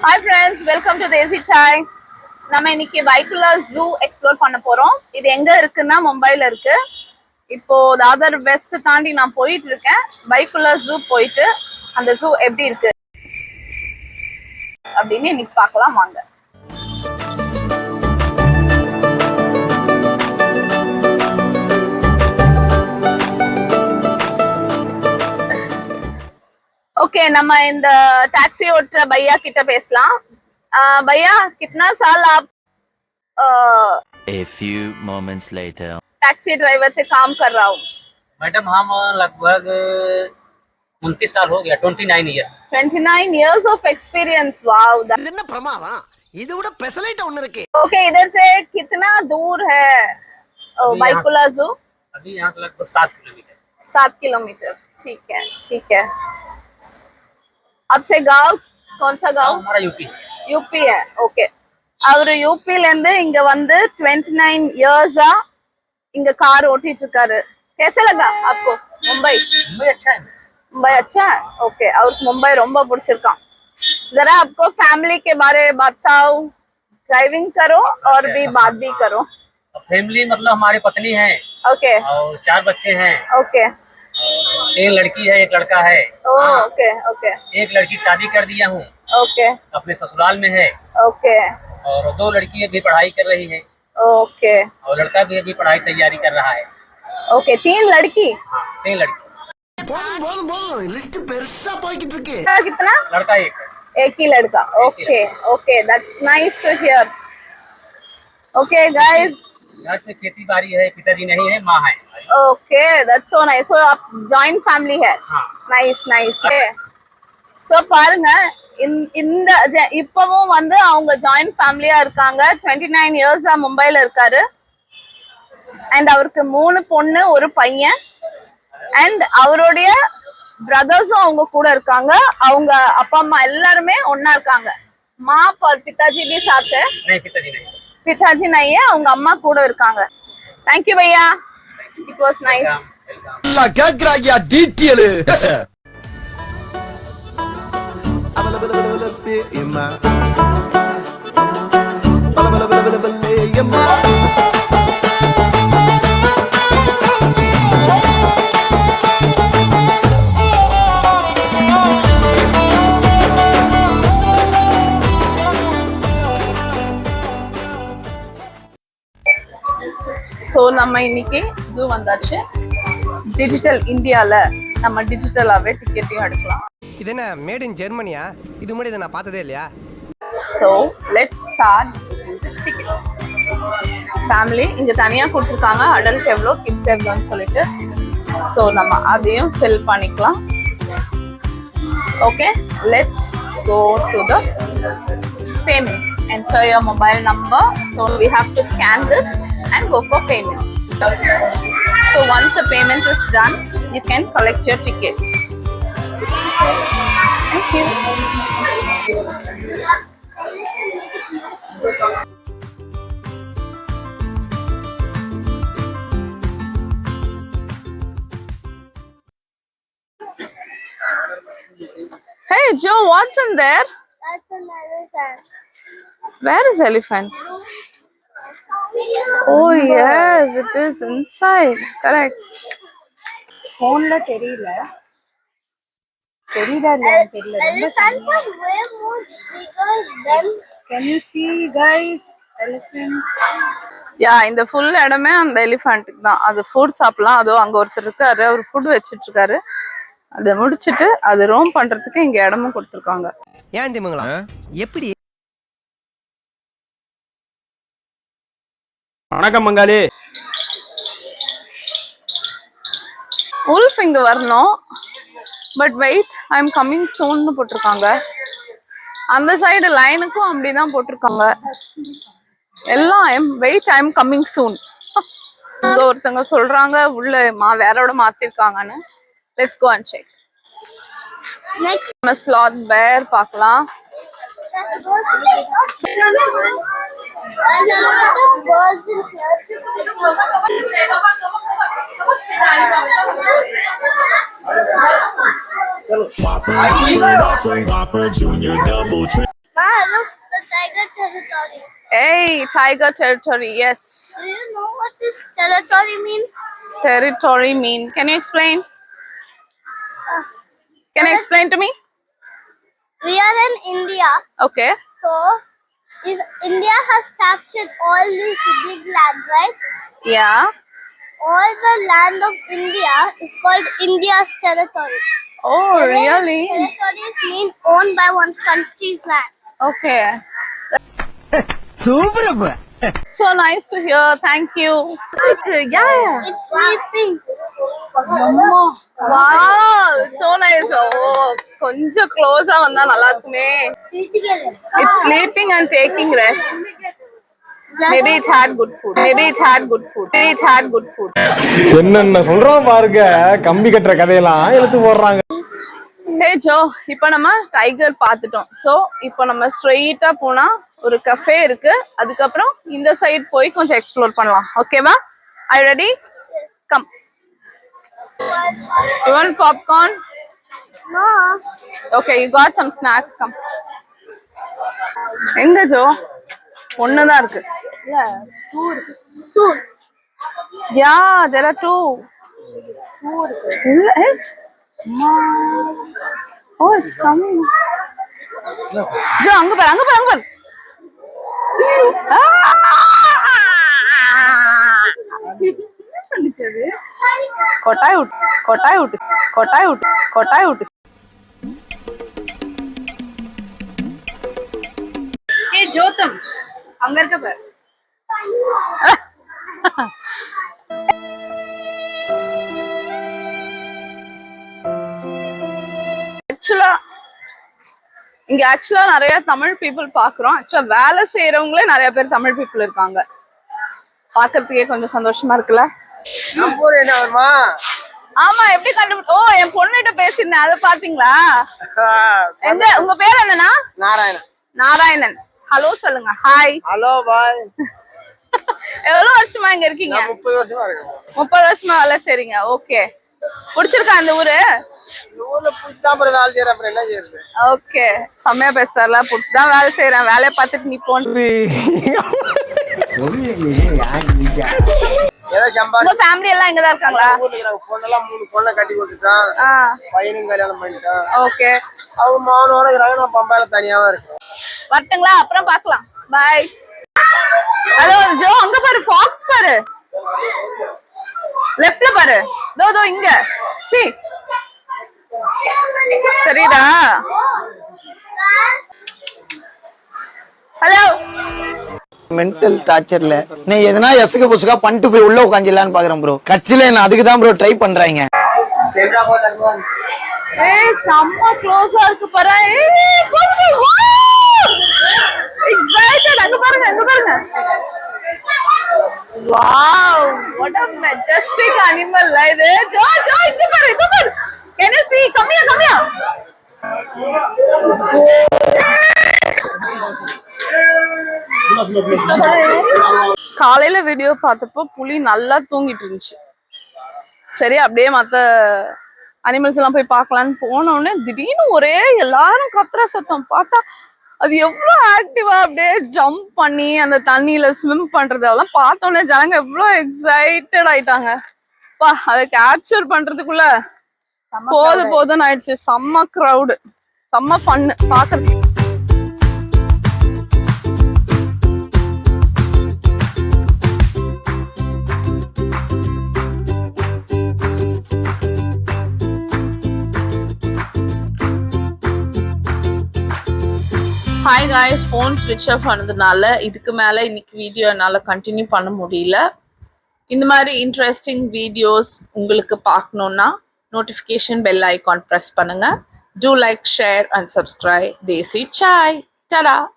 Hi friends, welcome to Desi Chai. நம்ம இன்னைக்கு பைக்குலர் zoo explore பண்ண போறோம். இது எங்க இருக்குன்னா மும்பைல இருக்கு. இப்போ தாதர் வெஸ்ட் தாண்டி நான் போயிட்டு இருக்கேன். பைக்குலர் ஜூ போயிட்டு அந்த ஜூ எப்படி இருக்கு அப்படின்னு இன்னைக்கு பார்க்கலாம் வாங்க. ओके நம்ம இந்த டாக்ஸி ஓட்டுற भैया கிட்ட பேசலாம். भैया कितना साल आप A few moments later taxi driver से काम कर रहा हूँ. मैडम हम लगभग 29 साल हो गया. 29 year. 29 years of experience. wow இது என்ன பிரமாதம் இது விட பெசலைட் ஒன்னு இருக்கு. ओके इधर से कितना दूर है बाइकुला जू? अभी यहाँ से लगभग 7 किलोमीटर. 7 किलोमीटर. ठीक है. आपसे गांव कौन सा गांव? हमारा यूपी. यूपी है. ओके அவரு யூபில இருந்து இங்க வந்து 29 இயர்ஸா இங்க கார் ஓட்டிட்டு இருக்காரு. कैसे लगा आपको मुंबई? मुंबई अच्छा है. मुंबई अच्छा है. ओके அவருக்கு मुंबई ரொம்ப பிடிச்சிருக்கான். जरा आपको फैमिली के बारे में बताओ. ड्राइविंग करो और भी बात भी करो. फैमिली मतलब हमारे पत्नी है. ओके और 4 बच्चे हैं. ओके 1 लड़की है 1 लड़का है. ओके ओके 1 लड़की शादी कर दिया हूँ. ओके अपने ससुराल में है. ओके और 2 लड़की अभी पढ़ाई कर रही है. ओके और लड़का भी अभी पढ़ाई तैयारी कर रहा है. ओके 3 लड़की. हाँ 3 लड़की. போதும் லிஸ்ட் பெருசா போய்கிட்டு இருக்கு. कितना? लड़का 1 है. एक ही लड़का. Okay okay that's nice to hear. Okay guys घर से खेती बाड़ी है. पिताजी नहीं है माँ है. Okay that's so nice. So आप जॉइंट फैमिली है. हाँ நைஸ் நைஸ். சோ பாருங்க இந்த இப்பவும் வந்து அவங்க ஜாயிண்ட் ஃபேமிலியா இருக்காங்க. 29 இயர்ஸா மும்பைல இருக்காரு. அண்ட் அவருக்கு 3 பொண்ணு 1 பையன். அண்ட் அவருடைய பிரதர்ஸும் அவங்க கூட இருக்காங்க. அவங்க அப்பா அம்மா எல்லாருமே ஒன்னா இருக்காங்க. மா पिताजी भी साथ है? नहीं पिताजी नहीं. पिताजी नहीं है. அவங்க அம்மா கூட இருக்காங்க. थैंक यू भैया. It was nice. நல்லா கேக்குறாங்க டீடைல். ஸோ நம்ம இன்னைக்கு ஜூ வந்தாச்சு. டிஜிட்டல் இந்தியால நம்ம டிஜிட்டலாவே டிக்கெட்டையும் எடுக்கலாம். இது என்ன மேட் இன் ஜெர்மனியா? இது முன்னாடி இதை நான் பார்த்ததே இல்லையா? So let's start tickets. Family இங்க தனியா கொடுத்துருக்காங்க. அடல்ட் எவ்வளோ கிட்ஸ் எவ்வளோன்னு சொல்லிட்டு. ஸோ நம்ம அதையும் ஃபில் பண்ணிக்கலாம். Okay let's go to the payment. Enter your mobile number. So we have to scan this and go for payment. So once the payment is done, you can collect your tickets. Thank you. Hey Joe, what's in there? That's an elephant. Where is elephant? Oh yes, it is inside. Correct. phone la theriyala theriyada illa theriyala Elephants are way more bigger than. can you see guys elephant யா இந்த full இடமே அந்த எலிஃபண்ட்டுக்கு தான். அது food சாப்பிடலாம். அதோ அங்க ஒருத்தர் இருக்காரு. அவர் ஃபுட் வச்சிட்டு இருக்காரு. அதை முடிச்சிட்டு அது ரோம் பண்றதுக்கு இங்க இடமும் கொடுத்துருக்காங்க. ஏன் திமுங்களா எப்படி? வணக்கம் மங்காளி. உல்ஃப் இங்க வரணும். But wait I am coming சூன்னு போட்டிருக்காங்க. அந்த சைடு லைனுக்கும் அப்படிதான் போட்டிருக்காங்க. எல்லாம் wait I am coming soon. ஒருத்தவங்க சொல்றாங்க உள்ள வேறோட மாத்திருக்காங்கன்னு. Let's go and check. Next நம்ம ஸ்லாத் பேர் பார்க்கலாம். There's a lot of birds in Whopper, Junior, double triple. Ma, look, the tiger territory. Hey, tiger territory. Yes. Do you know what this territory means? Territory mean. Can you explain? Can you explain to me? We are in India, Okay. so if India has captured all this big land, right? Yeah. All the land of India is called India's territory. Oh, really? Territories mean owned by one country's land. Okay. Super. So nice to hear. Thank you. Yeah. It's sleeping. Wow. So nice. Oh, கொஞ்சம் க்ளோஸா வந்தா நல்லா இருக்குமே. It's sleeping and taking rest. Maybe it had good food. Maybe it had good food. Maybe it had good food. என்னென்ன சொல்றான் பாருங்க, கம்பி கட்டுற கதையெல்லாம் எடுத்து போடுறாங்க. Hey Joe, இப்போ நம்ம டைகர் பார்த்துட்டோம். ஸோ இப்போ நம்ம ஸ்ட்ரெயிட்டா போனா ஒரு கஃபே இருக்கு. அதுக்கப்புறம் இந்த சைடு போய் கொஞ்சம் எக்ஸ்ப்ளோர் பண்ணலாம். ஓகேவா? Are you ready? Come. You want popcorn? No. Okay, you got some snacks. Come. எங்க ஜோ? ஒண்ணுதான் இருக்கு. Two. Yeah, there are two. உள்ள Oh, it's coming. ஜோ அங்க பாரு, அங்க பாரு, அங்க பாரு. கொட்டாய் விட்டு, கொட்டாய் விட்டு, கொட்டாய் விட்டு, கொட்டாய் விட்டு. ஏ ஜோதம், அங்க இருக்க பாரு. ஆக்சுவலா நிறைய தமிழ் பீப்புள் பாக்குறோம். ஆக்சுவலா வேலை செய்யறவங்களே நிறைய பேர் தமிழ் பீப்புள் இருக்காங்க. பாக்குறதுக்கே கொஞ்சம் சந்தோஷமா இருக்குல்ல. ஆமா, எப்படி கண்டுபிடி? ஓ, என் பொண்ணுகிட்ட பேசிருந்தேன், அதை பாத்தீங்களா? எங்க உங்க பேர் என்னன்னா? நாராயணன். நாராயணன். ஹலோ சொல்லுங்க. ஹாய். ஹலோ பாய். எவ்வளவு வருஷமா இங்க இருக்கீங்க? 30 வருஷமா இருக்கேன். 30 வருஷமா வேலை செய்றீங்க. ஓகே. பிடிச்சிருக்கா அந்த ஊரு? ஊர்ல புடிச்சா அப்புறம் வேலை செய்யற அப்புறம் என்ன செய்யறது? ஓகே, செம்மையா பேசுறல. புடிச்சுதான் வேலை செய்யறேன், வேலையை பார்த்துட்டு நீ போன். உங்க ஃபேமிலி எல்லாம் இங்கதான் இருக்காங்களா? பொண்ணெல்லாம் 3 பொண்ணை கட்டி கொடுத்துட்டான். பையனும் கல்யாணம் பண்ணிட்டான். ஓகே. அவங்க மாவனோட இருக்கிறாங்க, நான் பம்பாயில தனியாவா இருக்கேன். வரட்டுங்களா? அப்புறம் பார்க்கலாம். பாய். ஹலோ ஜோ, அங்க பாரு, ஃபாக்ஸ் பாரு. லெஃப்ட்ல பாரு. தோ இங்க. சி. சரிடா. ஹலோ. மென்டல் டார்ச்சர்ல நீ எதனா எசுக்கு புசுக்கா பண்ணிட்டு போய் உள்ள உட்காந்துலான்னு பாக்குறேன் ப்ரோ. கட்சியில நான் அதுக்கு தான் ப்ரோ ட்ரை பண்றாங்க. ஏய், செம்ம க்ளோஸா இருக்கு பாரு. எக்ஸைட்டட். அங்க பாருங்க, அங்க பாருங்க. Wow, what a majestic animal. Like Joe இங்க பாரு, இங்க பாரு. Can you see? Come here, come here. காலையில வீடியோ பார்த்தப்போ புலி நல்லா தூங்கிட்டு இருந்துச்சு. சரி, அப்படியே மத்த அனிமல்ஸ் எல்லாம் போய் பார்க்கலான்னு போனோடனே திடீர்னு ஒரே எல்லாரும் கத்துற சத்தம். பார்த்தா அது எவ்வளவு ஆக்டிவா அப்படியே ஜம்ப் பண்ணி அந்த தண்ணியில ஸ்விம் பண்றது அதெல்லாம் பார்த்தோன்னே ஜனங்க எவ்வளவு எக்ஸைட்டட் ஆயிட்டாங்க. பா, அதை கேப்சர் பண்றதுக்குள்ள போதும்னு ஆயிடுச்சு. செம்ம க்ரௌடு, செம்ம ஃபன்னு பாக்குறது. ஹாய் காய்ஸ், ஃபோன் ஸ்விட்ச் ஆஃப் ஆனதுனால இதுக்கு மேலே இன்னைக்கு வீடியோ என்னால் கண்டினியூ பண்ண முடியல. இந்த மாதிரி இன்ட்ரெஸ்டிங் வீடியோஸ் உங்களுக்கு பார்க்கணுன்னா நோட்டிஃபிகேஷன் பெல் ஐகான் ப்ரெஸ் பண்ணுங்கள். Do like, share and subscribe. Desi Chai. Ta-da!